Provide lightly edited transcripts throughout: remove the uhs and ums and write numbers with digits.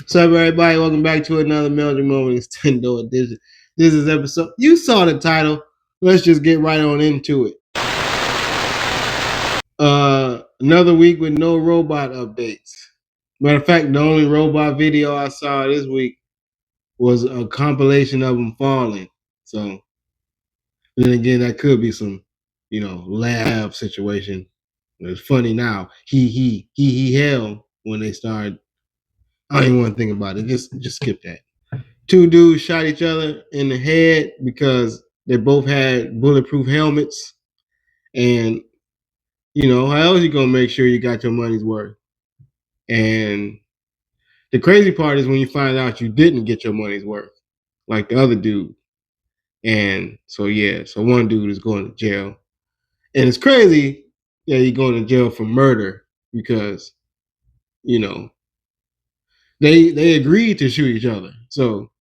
What's up, everybody? Welcome back to another Meldrick Moment Extendo edition. This is episode. You saw the title. Let's just get right on into it. Another week with no robot updates. Matter of fact, the only robot video I saw this week was a compilation of them falling. So then again, that could be some, lab situation. It's funny now. He hell when they started. I don't even want to think about it. Just skip that. Two dudes shot each other in the head because they both had bulletproof helmets. And, how else you going to make sure you got your money's worth? And the crazy part is when you find out you didn't get your money's worth, like the other dude. And so, so one dude is going to jail. And it's crazy that he's going to jail for murder because, they agreed to shoot each other. So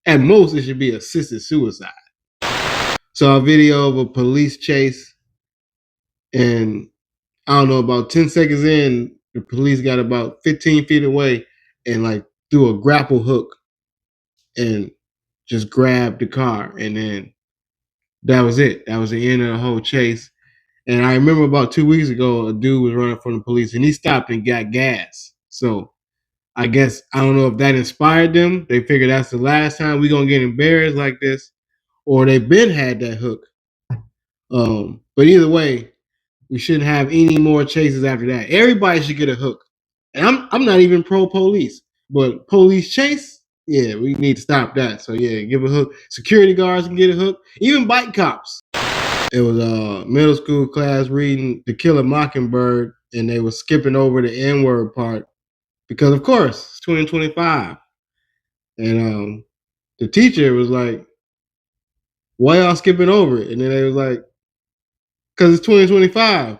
at most, it should be assisted suicide. Saw a video of a police chase, and I don't know, about 10 seconds in, the police got about 15 feet away and like threw a grapple hook and just grabbed the car. And then that was it. That was the end of the whole chase. And I remember about 2 weeks ago, a dude was running from the police and he stopped and got gas. So I guess, I don't know if that inspired them. They figured that's the last time we're going to get embarrassed like this, or they've been had that hook. But either way, we shouldn't have any more chases after that. Everybody should get a hook. And I'm not even pro police, but police chase, yeah, we need to stop that. So yeah, give a hook. Security guards can get a hook. Even bike cops. It was a middle school class reading To Kill a Mockingbird, and they were skipping over the N-word part because, of course, it's 2025. And the teacher was like, "Why y'all skipping over it?" And then they was like, "Because it's 2025."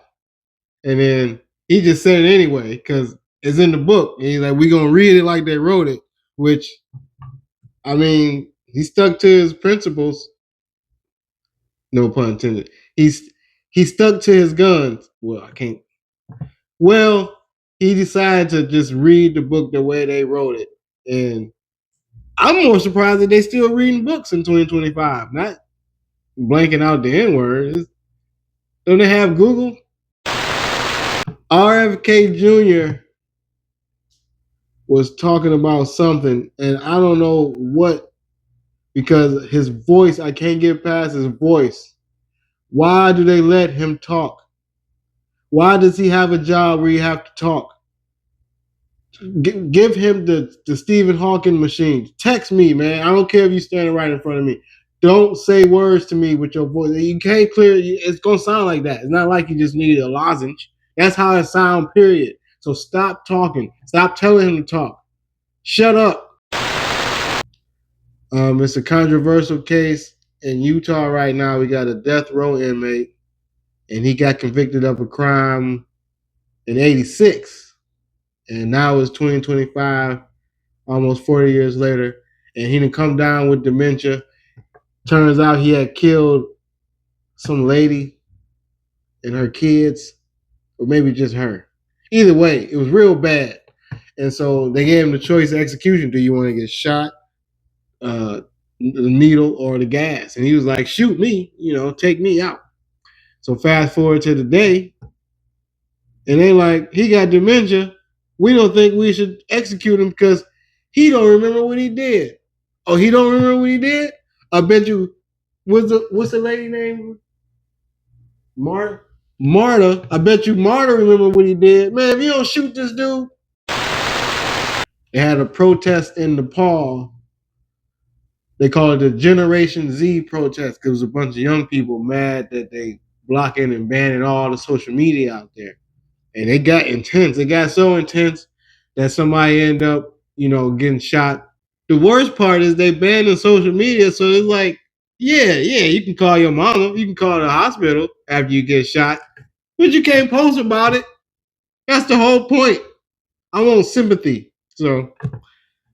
And then he just said it anyway because it's in the book. And he's like, "We're going to read it like they wrote it," which, I mean, he stuck to his principles. No pun intended. He stuck to his guns. Well, I can't. Well, he decided to just read the book the way they wrote it. And I'm more surprised that they still reading books in 2025, not blanking out the N-word. Don't they have Google? RFK Jr. was talking about something, and I don't know what, because his voice, I can't get past his voice. Why do they let him talk? Why does he have a job where you have to talk? Give him the Stephen Hawking machine. Text me, man. I don't care if you're standing right in front of me. Don't say words to me with your voice. You can't clear it. It's going to sound like that. It's not like you just need a lozenge. That's how it sounds, period. So stop talking. Stop telling him to talk. Shut up. It's a controversial case in Utah right now. We got a death row inmate, and he got convicted of a crime in '86, and now it's 2025, almost 40 years later, and he didn't come down with dementia. Turns out he had killed some lady and her kids, or maybe just her. Either way, it was real bad. And so they gave him the choice of execution. Do you want to get shot, the needle, or the gas? And he was like, shoot me, take me out. So fast forward to today, and they like, he got dementia. We don't think we should execute him because he don't remember what he did. Oh, he don't remember what he did? I bet you, what's the lady name? Marta. I bet you Marta remember what he did. Man, if you don't shoot this dude. They had a protest in Nepal. They call it the Generation Z protest because it was a bunch of young people mad that they blocking and banning all the social media out there. And it got intense. It got so intense that somebody ended up, getting shot. The worst part is they banned the social media, so it's like, yeah, you can call your mama, you can call the hospital after you get shot, but you can't post about it. That's the whole point. I want sympathy. So,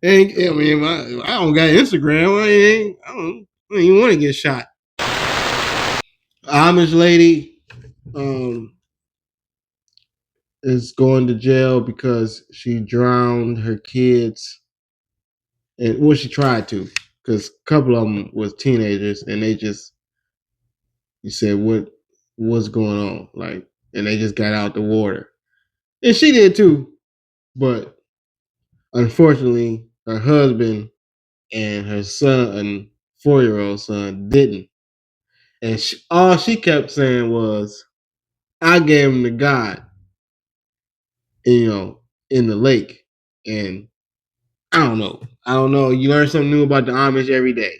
I mean, I don't got Instagram. I don't even want to get shot. Amish lady is going to jail because she drowned her kids And well, she tried to, because a couple of them was teenagers, and they just, you said, what's going on? Like, and they just got out the water. And she did too, but unfortunately, her husband and her son, 4-year-old son, didn't. And all she kept saying was, I gave him to God, in the lake. And I don't know. I don't know. You learn something new about the Amish every day.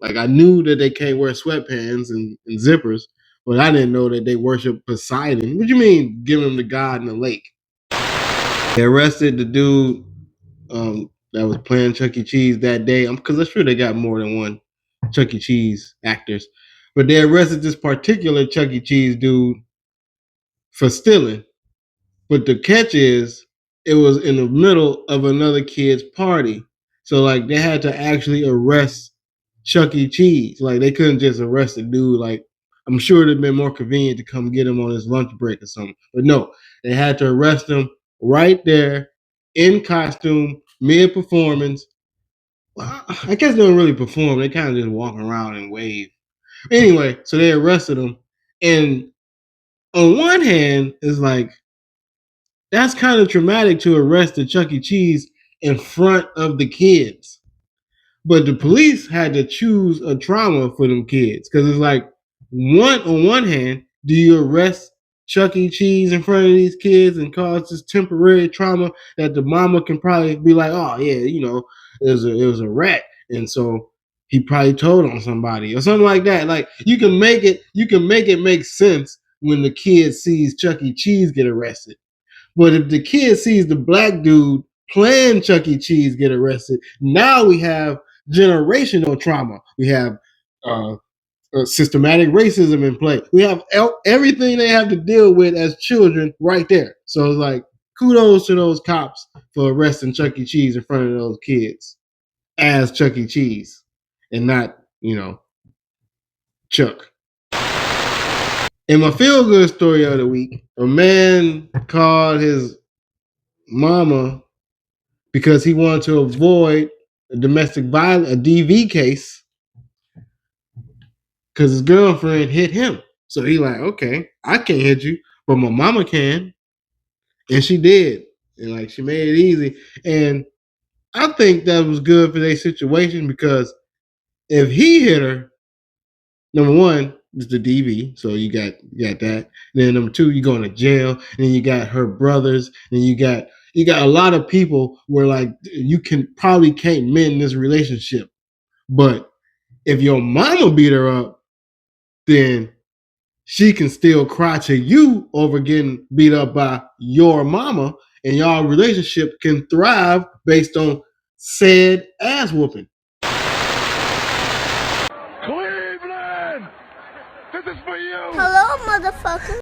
Like, I knew that they can't wear sweatpants and zippers, but I didn't know that they worship Poseidon. What do you mean, give him to God in the lake? They arrested the dude that was playing Chuck E. Cheese that day. Because I'm sure they got more than one Chuck E. Cheese actors. But they arrested this particular Chuck E. Cheese dude for stealing. But the catch is, it was in the middle of another kid's party. So, like, they had to actually arrest Chuck E. Cheese. Like, they couldn't just arrest the dude. Like, I'm sure it'd have been more convenient to come get him on his lunch break or something. But no, they had to arrest him right there in costume, mid performance. Well, I guess they don't really perform. They kind of just walk around and wave. Anyway, so they arrested him. And on one hand, it's like, that's kind of traumatic to arrest the Chuck E. Cheese in front of the kids. But the police had to choose a trauma for them kids. Because it's like, on one hand, do you arrest Chuck E. Cheese in front of these kids and cause this temporary trauma that the mama can probably be like, oh yeah, it was a rat, and so he probably told on somebody or something like that. Like, you can make it make sense when the kid sees Chuck E. Cheese get arrested. But if the kid sees the black dude playing Chuck E. Cheese get arrested, now we have generational trauma. We have systematic racism in play. We have everything they have to deal with as children right there. So it's like, kudos to those cops for arresting Chuck E. Cheese in front of those kids as Chuck E. Cheese and not, Chuck. In my feel good story of the week, a man called his mama because he wanted to avoid a domestic violence, a DV case, because his girlfriend hit him. So he like, okay, I can't hit you, but my mama can, and she did, and like, she made it easy. And I think that was good for their situation, because if he hit her, number one, it's the DV, so you got that. And then number two, you going to jail. And then you got her brothers, and you got a lot of people where, like, you can't mend this relationship. But if your mama beat her up, then she can still cry to you over getting beat up by your mama, and y'all relationship can thrive based on said ass whooping. Cleveland! This is for you! Hello, motherfucker.